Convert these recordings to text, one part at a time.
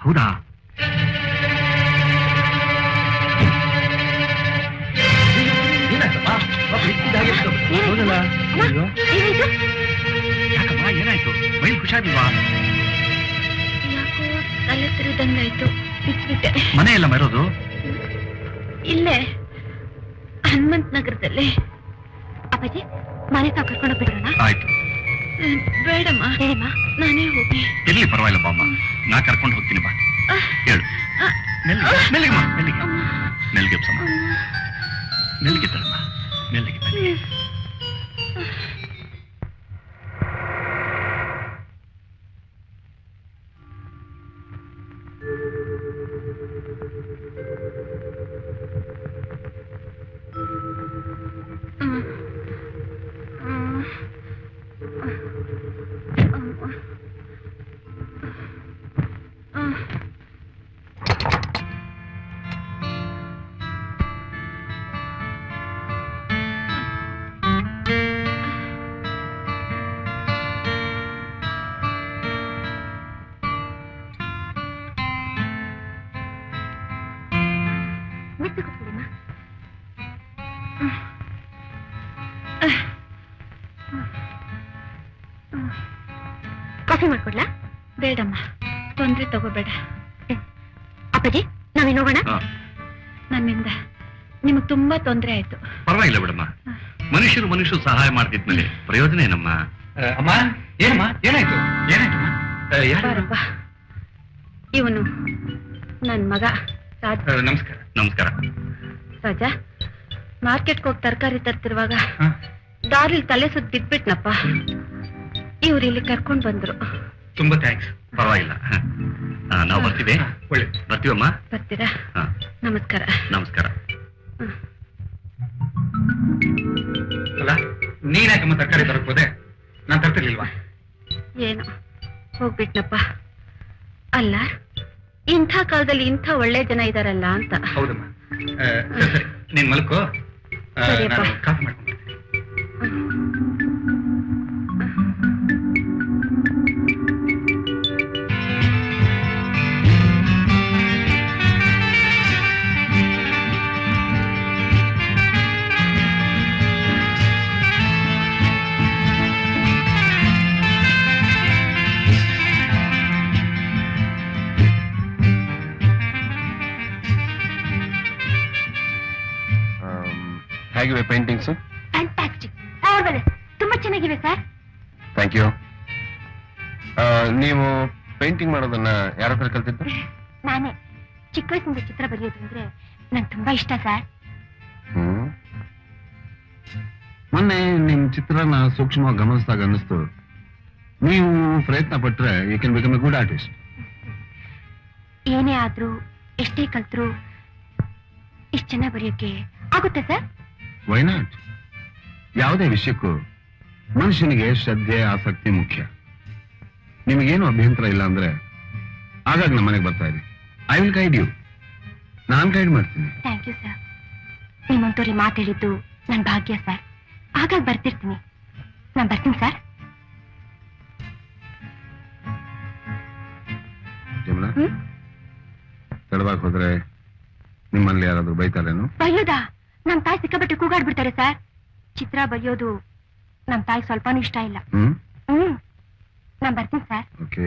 ಹೌದಾ? ಯಾಕಮ್ಮ ಏನಾಯ್ತು? ಮೈ ಹುಷಾರಿಲ್ವಾ? ಯಾಕೋ ತಲೆ ತಿರುದಂಗಾಯ್ತು, ಬಿಟ್ಬಿಟ್ಟೆ. ಮನೆ ಎಲ್ಲ ಮರೋದು? ಇಲ್ಲೇ ಹನುಮಂತ ನಗರದಲ್ಲಿ. ಅಪ್ಪಾಜಿ ಮನೆ ತಾವ್ ಕರ್ಕೊಂಡು ಬಿಡೋಣ? ಆಯ್ತು. ಬೇಡಮ್ಮ, ಹೇಳಮ್ಮ, ನಾನೇ ಹೋಗಿ. ಇರ್ಲಿ ಪರವಾಗಿಲ್ಲ ಬಾಮ್ಮ, ನಾ ಕರ್ಕೊಂಡು ಹೋಗ್ತೀನಿ ಬಾ. ಹೇಳು. ಮೆಲ್ಲಿಗೆ ಮೆಲ್ಲಿಗೆ ಸಮ ಮೆಲ್ಲಿಗೆ ತರಮ್ಮ, ಮೆಲ್ಲಿಗೆ ಮೆಲ್ಲಿಗೆ. ಕಾಫಿ ಮಾಡ್ಕೊಡ್ಲಾ? ಬೇಡಮ್ಮ, ತೊಂದ್ರೆ ತಗೋಬೇಡ. ಅಪ್ಪಾಜಿ ನಾವೇನು ಹೋಗೋಣ? ನನ್ನಿಂದ ನಿಮಗ್ ತುಂಬಾ ತೊಂದರೆ ಆಯ್ತು. ಪರವಾಗಿಲ್ಲ ಬಿಡಮ್ಮ, ಮನುಷ್ಯರು ಸಹಾಯ ಮಾಡ್ತಿದ್ಮೇಲೆ ಪ್ರಯೋಜನ ಏನಮ್ಮ? ಅಮ್ಮ ಏನಮ್ಮ ಏನಾಯ್ತು? ಏನಾಯ್ತಮ್ಮ? ಇವನು ನನ್ ಮಗ ರಾಜ. ನಮಸ್ಕಾರ. ನಮಸ್ಕಾರ ರಾಜ, ಮಾರ್ಕೆಟ್ಗೆ ಹೋಗಿ ತರಕಾರಿ ತರ್ತಿರುವಾಗ ದಾರಿಲಿ ತಲೆ ಸುತ್ತ ಬಿದ್ಬಿಟ್ನಪ್ಪ. ಇವ್ರು ಇಲ್ಲಿ ಕರ್ಕೊಂಡ್ ಬಂದ್ರು. ತುಂಬಾ ಥ್ಯಾಂಕ್ಸ್. ಪರವಾಗಿಲ್ಲ, ನಾವು ಬರ್ತೀವಿ. ಒಳ್ಳೆ ಬರ್ತೀವಮ್ಮ. ಬರ್ತೀರಾ? ನಮಸ್ಕಾರ. ನಮಸ್ಕಾರ. ಅಲ್ಲ ನೀನ್ಯಾಕಮ್ಮ ತರಕಾರಿ ತರಕ್ ಹೋದೆ? ನಾನ್ ತರ್ತಿರ್ಲಿಲ್ವಾ? ಏನು ಹೋಗ್ಬಿಟ್ನಪ್ಪ. ಅಲ್ಲ, ಇಂಥ ಕಾಲದಲ್ಲಿ ಇಂಥ ಒಳ್ಳೆ ಜನ ಇದಾರಲ್ಲ ಅಂತ. ಹೌದಮ್ಮ. ಸರಿ, ನೀನ್ ಮಲ್ಕೋ, ಕಾಫಿ ಮಾಡ್ಕೊಂಡು. ಹೇಗಿವೆ ಪೇಂಟಿಂಗ್ಸ್? ಫ್ಯಾಂಟಾಸ್ಟಿಕ್, ತುಂಬಾ ಚೆನ್ನಾಗಿವೆ ಸರ್. Thank you. ನೀವು ಪೇಂಟಿಂಗ್ ಮಾಡೋದನ್ನ ಯಾರ ಹತ್ರ ಕಲ್ತಿದ್ದು? ನಾನೇ. ಚಿಕ್ಕ ವಯಸ್ಸಿಂದ ಚಿತ್ರ ಬರೆಯೋದು ಅಂದ್ರೆ ನಂಗೆ ತುಂಬಾ ಇಷ್ಟ ಸರ್. ಮೊನ್ನೆ ನಿಮ್ ಚಿತ್ರನ ಸೂಕ್ಷ್ಮವಾಗಿ ಗಮನಿಸಿದಾಗ ಅನ್ನಿಸ್ತು, ನೀವು ಪ್ರಯತ್ನ ಪಟ್ರೆ you can become a good artist. ಏನೇ ಆದ್ರೂ ಎಷ್ಟೇ ಕಲ್ತ್ರು ಇಷ್ಟು ಚೆನ್ನಾಗಿ ಬರೆಯೋಕೆ ಆಗುತ್ತೆ ಸರ್. Why not? ಯಾವುದೇ ವಿಷಯಕ್ಕೂ ಮನುಷ್ಯನಿಗೆ ಶ್ರದ್ಧೆ ಆಸಕ್ತಿ ಮುಖ್ಯ. ನಿಮಗೇನು ಅಭ್ಯಂತರ ಇಲ್ಲ ಅಂದ್ರೆ ಆಗಾಗ ನಮ್ಮ ಮನೆಗೆ ಬರ್ತಾ ಇರಿ. I will guide you. ನಾನ್ ಗೈಡ್ ಮಾಡ್ತೀನಿ. Thank you sir. ನಿಮ್ಮಂತವ್ರಿ ಮಾತು ಹೇಳಿದ್ದು ನನ್ನ ಭಾಗ್ಯ ಸರ್. ಆಗಾಗ ಬರ್ತಿರ್ತೀನಿ. ನಾನು ಬರ್ತೀನಿ ಸರ್. ಜಮುನಾ, ತಡವಾಗಿ ಹೋದ್ರೆ ನಿಮ್ಮಲ್ಲಿ ಯಾರಾದ್ರೂ ಬೈತಾರೇನು? ಬೈಯೋದಾ? ನಮ್ ತಾಯಿ ಸಿಕ್ಕಾಪಟ್ಟೆ ಕೂಗಾಡ್ಬಿಡ್ತಾರೆ ಸರ್. ಚಿತ್ರ ಬರೆಯೋದು ನಮ್ ತಾಯಿ ಸ್ವಲ್ಪನೂ ಇಷ್ಟ ಇಲ್ಲ. ನಾನ್ ಬರ್ತೀನಿ ಸರ್. ಓಕೆ.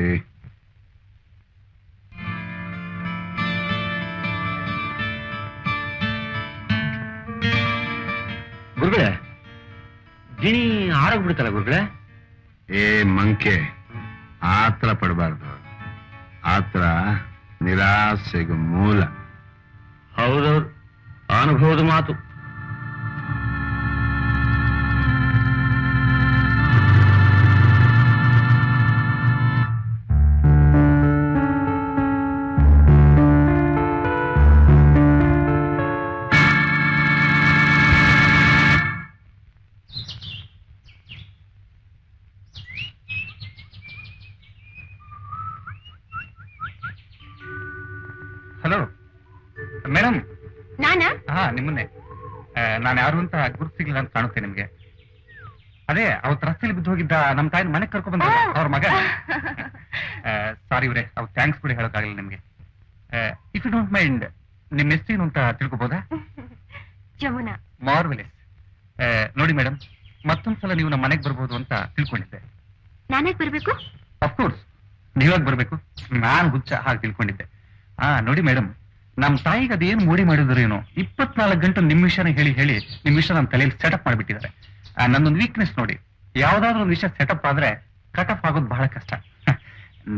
ಗುರುಗಳೇ, ಗಿಣಿ ಆರೋಗ್ಬಿಡ್ತಲ್ಲ ಗುರುಗಳೇ. ಏ ಮಂಕೆ, ಆತ್ರ ಪಡಬಾರ್ದು. ಆತ್ರ ನಿರಾಸೆಗೆ ಮೂಲ. ಹೌದೌದು, ಅನುಭವದ ಮಾತು. Hello madam. ನಾನಾ? ಹಾ, ನಿಮ್ಮನ್ನೇ. ನಾನು ಯಾರು ಅಂತ ಗುರುತು ಸಿಗ್ಲಿಲ್ಲ ಅಂತ ಕಾಣುತ್ತೆ ನಿಮ್ಗೆ. ಅದೇ ಅವತ್ತು ರಸ್ತೆಯಲ್ಲಿ ಬಿದ್ದು ಹೋಗಿದ್ದ ನಮ್ಮ ತಾಯಿನ ಮನೆಗೆ ಕರ್ಕೊಂಡ್ ಬಂದ ಅವ್ರ ಮಗ. ಸಾರಿ ಇವ್ರೆ, ಅವ್ರು ಥ್ಯಾಂಕ್ಸ್ ಕೂಡ ಹೇಳೋಕ್ಕಾಗಲಿಲ್ಲ ನಿಮ್ಗೆ. ಇಫ್ ಯು ಡೋಂಟ್ ಮೈಂಡ್ ನಿಮ್ಮ ಹೆಸರೇನು ಅಂತ ತಿಳ್ಕೊಬೋದಾ? ಜಮುನಾ. ಮಾರ್ವೆಲೆಸ್. ನೋಡಿ ಮೇಡಮ್, ಮತ್ತೊಂದ್ಸಲ ನೀವು ನಮ್ಮ ಮನೆಗೆ ಬರ್ಬೋದು ಅಂತ ತಿಳ್ಕೊಂಡಿದ್ದೆ. ನಾನೇ ಬರ್ಬೇಕು? ಅಫ್ಕೋರ್ಸ್, ನೀವಾಗ ಬರ್ಬೇಕು. ನಾನು ಹುಚ್ಚ ಹಾಗೆ ತಿಳ್ಕೊಂಡಿದ್ದೆ. ನೋಡಿ ಮೇಡಮ್, ನಮ್ಮ ತಾಯಿಗೆ ಅದೇನು ಮೋಡಿ ಮಾಡಿದ್ರು ಏನೋ 24 ಗಂಟೆ ನಿಮ್ಮ ವಿಷಯನ ಹೇಳಿ ಹೇಳಿ ನಿಮ್ಮ ವಿಷಯ ನಮ್ಮ ತಲೆಯಲ್ಲಿ ಸೆಟಪ್ ಮಾಡಿಬಿಟ್ಟಿದ್ದಾರೆ. ನನ್ನೊಂದು ವೀಕ್ನೆಸ್ ನೋಡಿ, ಯಾವ್ದಾದ್ರು ಒಂದು ವಿಷಯ ಸೆಟಪ್ ಆದ್ರೆ ಕಟಪ್ ಆಗೋದು ಬಹಳ ಕಷ್ಟ.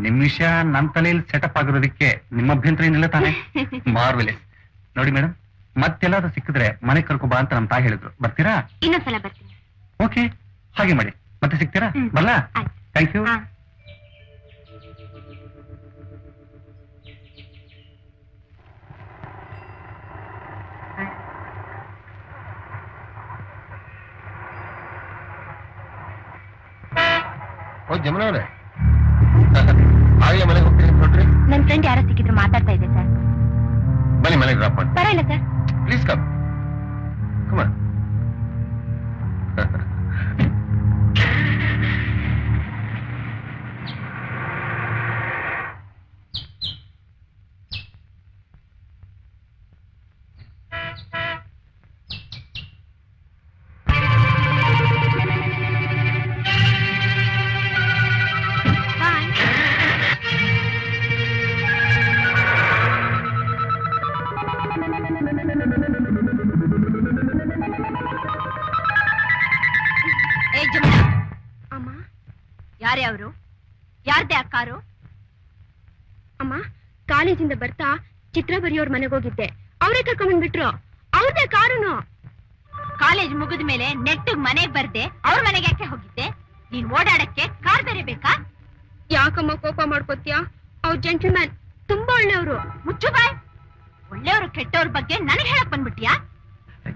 ನಿಮ್ ವಿಷಯ ನನ್ನ ತಲೆಯಲ್ಲಿ ಸೆಟಪ್ ಆಗಿರೋದಕ್ಕೆ ನಿಮ್ಮ ಅಭ್ಯಂತರ ಏನಿಲ್ಲ ತಾನೆ? ಮಾರ್ವೆಲೆಸ್. ನೋಡಿ ಮೇಡಮ್, ಮತ್ತೆಲ್ಲಾದ್ರೂ ಸಿಕ್ಕಿದ್ರೆ ಮನೆ ಕರ್ಕೊಬಾ ಅಂತ ನಮ್ಮ ತಾಯಿ ಹೇಳಿದ್ರು. ಬರ್ತೀರಾ? ಇನ್ನೊಂದ್ಸಲ ಬರ್ತೀನಿ. ಓಕೆ, ಹಾಗೆ ಮಾಡಿ. ಮತ್ತೆ ಸಿಗ್ತೀರಾ? ಬರ್ಲಾ? Thank you. ಜಮುನಾ ಅವರೇ, ಆಗ್ಲೇ ಮನೆಗೆ ಹೋಗ್ತೀನಿ ನೋಡ್ರಿ. ನನ್ ಫ್ರೆಂಡ್ ಯಾರೋ ಸಿಕ್ಕಿದ್ರು ಮಾತಾಡ್ತಾ ಇದ್ದೆ ಸರ್. ಬನ್ನಿ ಮನೆಗೆ ಡ್ರಾಪ್ ಮಾಡಿ. ಪರವಾಗಿಲ್ಲ ಸರ್. Please come. ಕಮ್. ಅಮ್ಮ, ಯಾರೇ ಅವರು? ಯಾರ್ದೇ ಆ ಕಾರು? ಅಮ್ಮ, ಕಾಲೇಜಿಂದ ಬರ್ತಾ ಚಿತ್ರ ಬರೆಯೋರ್ ಮನೆಗೆ ಹೋಗಿದ್ದೆ, ಅವರೇ ಕರ್ಕೊಂಡ್ಬಿಟ್ರು. ಅವ್ರದೇ ಕಾರುನು. ಕಾಲೇಜ್ ಮುಗಿದ ಮೇಲೆ ನೆಟ್ಟಿಗೆ ಮನೆಗೆ ಬರ್ದೆ ಅವ್ರ ಮನೆಗೆ ಯಾಕೆ ಹೋಗಿದ್ದೆ? ನೀನ್ ಓಡಾಡಕ್ಕೆ ಕಾರ್ ಬೇರೆ ಬೇಕಾ? ಯಾಕಮ್ಮ ಕೋಪ ಮಾಡ್ಕೋತೀಯ? ಅವ್ರ ಜೆಂಟಲ್ಮ್ಯಾನ್, ತುಂಬಾ ಒಳ್ಳೆಯವರು. ಮುಚ್ಚು ಬಾಯ್. ಒಳ್ಳೆಯವರು ಕೆಟ್ಟವ್ರ ಬಗ್ಗೆ ನನಗೆ ಹೇಳಕ್ ಬಂದ್ಬಿಟ್ಯಾ?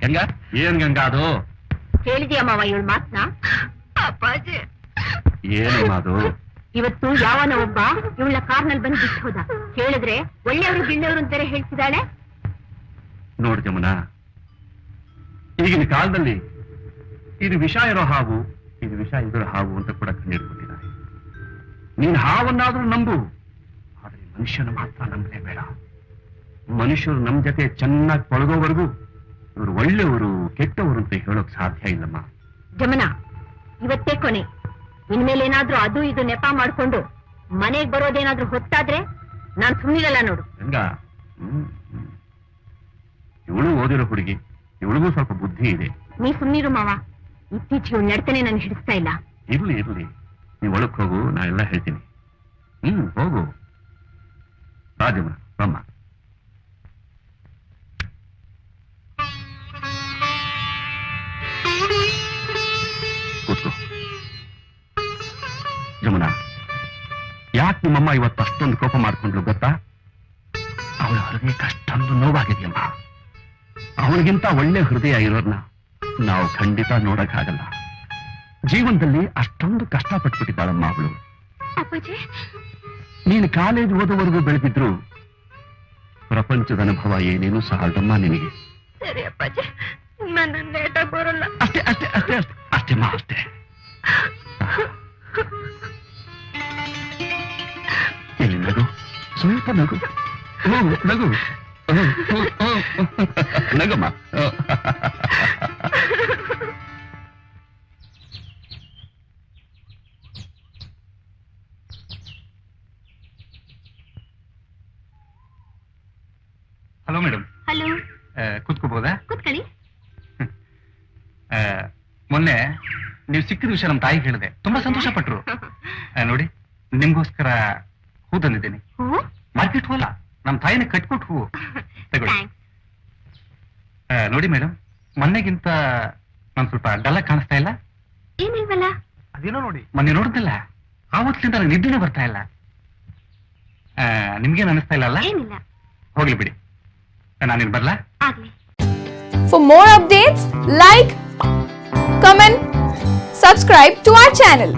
ಗಂಗಾ, ಏನ್ ಗಂಗಾ ಅದು? ಕೇಳಿದ್ಯಮ್ಮವ ಇವಳ ಮಾತ್ನ? ಅಪ್ಪಾಜಿ, ಏನು ಅದು? ಇವತ್ತು ಯಾವನ ಒಬ್ಬ ಇವಳ ಕಾರ್ನಲ್ಲಿ ಬಂದು ಬಿಟ್ಟು ಹೋದ. ಕೇಳಿದ್ರೆ ಒಳ್ಳೆಯವರು ಗಿಳ್ಳೆಯವರು ಅಂತಾರೆ ಹೇಳ್ತಿದ್ದಾಳೆ. ನೋಡ್ ಜಮುನಾ, ಈಗಿನ ಕಾಲದಲ್ಲಿ ಇದು ವಿಷ ಇರೋ ಹಾವು, ಇದು ವಿಷ ಇರೋ ಹಾವು ಅಂತ ಕೂಡ ಕಂಡಿಡ್ಬಿಟ್ಟಿದ್ದಾರೆ. ನೀನ್ ಹಾವನ್ನಾದ್ರೂ ನಂಬು, ಆದ್ರೆ ಮನುಷ್ಯನ ಮಾತ್ರ ನಂಬಲೇ ಬೇಡ. ಮನುಷ್ಯರು ನಮ್ ಜೊತೆ ಚೆನ್ನಾಗಿ ಪಳಗೋವರೆಗೂ ಇವರು ಒಳ್ಳೆಯವರು ಕೆಟ್ಟವರು ಅಂತ ಹೇಳೋಕ್ ಸಾಧ್ಯ ಇಲ್ಲಮ್ಮ. ಜಮುನಾ, ಇವತ್ತೇ ಕೊನೆ. ಇನ್ಮೇಲೇನಾದ್ರೂ ಅದು ಇದು ನೆಪ ಮಾಡ್ಕೊಂಡು ಮನೆಗ್ ಬರೋದೇನಾದ್ರೂ ಹೊತ್ತಾದ್ರೆ ನಾನ್ ಸುಮ್ಮನಿರಲ್ಲ ನೋಡು. ಗಂಗಾ, ಇವಳು ಓದಿರೋ ಹುಡುಗಿ, ಇವಳಿಗೂ ಸ್ವಲ್ಪ ಬುದ್ಧಿ ಇದೆ. ನೀ ಸುಮ್ಮನಿರು ಮಾವ. ಇತ್ತೀಚೆಗೆ ಇವಳು ನಡ್ತಾನೆ ನನ್ ಹಿಡಿಸ್ತಾ ಇಲ್ಲ. ಇರ್ಲಿ ಇರ್ಲಿ, ನೀವು ಒಳಕ್ ಹೋಗು, ನಾ ಎಲ್ಲ ಹೇಳ್ತೀನಿ. ಹೋಗು ರಾಜಮ್ಮ, ರಮ್ಮ. ಕೂತ್ಕೋ. ಜಮುನಾ, ಯಾಕೆ ನಿಮ್ಮಮ್ಮ ಇವತ್ತು ಅಷ್ಟೊಂದು ಕೋಪ ಮಾಡ್ಕೊಂಡ್ಲು ಗೊತ್ತಾ? ಅವಳ ಹೃದಯಕ್ಕೆ ಅಷ್ಟೊಂದು ನೋವಾಗಿದೆಯಮ್ಮ. ಅವಳಿಗಿಂತ ಒಳ್ಳೆ ಹೃದಯ ಇರೋರ್ನ ನಾವು ಖಂಡಿತ ನೋಡಕ್ಕಾಗಲ್ಲ. ಜೀವನದಲ್ಲಿ ಅಷ್ಟೊಂದು ಕಷ್ಟಪಟ್ಬಿಟ್ಟಿದ್ದಾಳಮ್ಮ ಅವಳು. ಅಪ್ಪಾಜಿ, ನೀನು ಕಾಲೇಜ್ ಓದುವರೆಗೂ ಬೆಳೆದಿದ್ರು ಪ್ರಪಂಚದ ಅನುಭವ ಏನೇನು ಸಹಜಮ್ಮ ನಿನಗೆ. ಸರಿ ಅಪ್ಪಾಜಿ, ನನ್ನ ಲೇಟಾಗಿ ಬರೋಲ್ಲ. ಅಷ್ಟೇ ಅಷ್ಟೇ ಅಷ್ಟೇ ಅಷ್ಟೇ ಅಷ್ಟೇಮ್ಮ, ಅಷ್ಟೇ. ಎಲ್ಲಿ ನಗು, ಸ್ವಲ್ಪ ನಗು. ನಗು, ನಗಮ್ಮ. Hello madam. ಹಲೋ. ಕೂತ್ಕೋಬಹುದಾ? ಕೂತ್ಕೊಳ್ಳಿ. ಮೊನ್ನೆ ನೀವು ಸಿಕ್ಕಿದ ವಿಷಯ ನಮ್ಮ ತಾಯಿಗೆ ಹೇಳಿದೆ, ತುಂಬಾ ಸಂತೋಷ ಪಟ್ರು. ನೋಡಿ, ನಿಮ್ಗೋಸ್ಕರ ಹೂ ತಂದಿದ್ದೇನೆ. ಮಾರ್ಕೆಟ್ ಹೂವಲ್ಲ, ನಮ್ಮ ತಾಯಿನ ಕಟ್ಕೊಟ್ಟು ಹೂವು. ತಗೊಳ್ಳಿ. ನೋಡಿ ಮೇಡಮ್, ಮೊನ್ನೆಗಿಂತ ನಾನು ಸ್ವಲ್ಪ ಡಲ್ಲ ಕಾಣಿಸ್ತಾ ಇಲ್ಲ? ಏನಿಲ್ವಲ್ಲ. ಅದೇನೋ ನೋಡಿ, ಮೊನ್ನೆ ನೋಡಿದ್ದಲ್ಲ, ಆವತ್ತಿಂದ ನನಗೆ ನಿದ್ದೆನೇ ಬರ್ತಾ ಇಲ್ಲ. ನಿಮ್ಗೇನು ಅನಿಸ್ತಾ ಇಲ್ಲ ಅಲ್ಲ? ಏನಿಲ್ಲ. ಹೋಗ್ಲಿ ಬಿಡಿ, ನಾನಿನ್ ಬರ್ಲಾ? ಆಗ್ಲಿ. For more updates, like, comment, subscribe to our channel.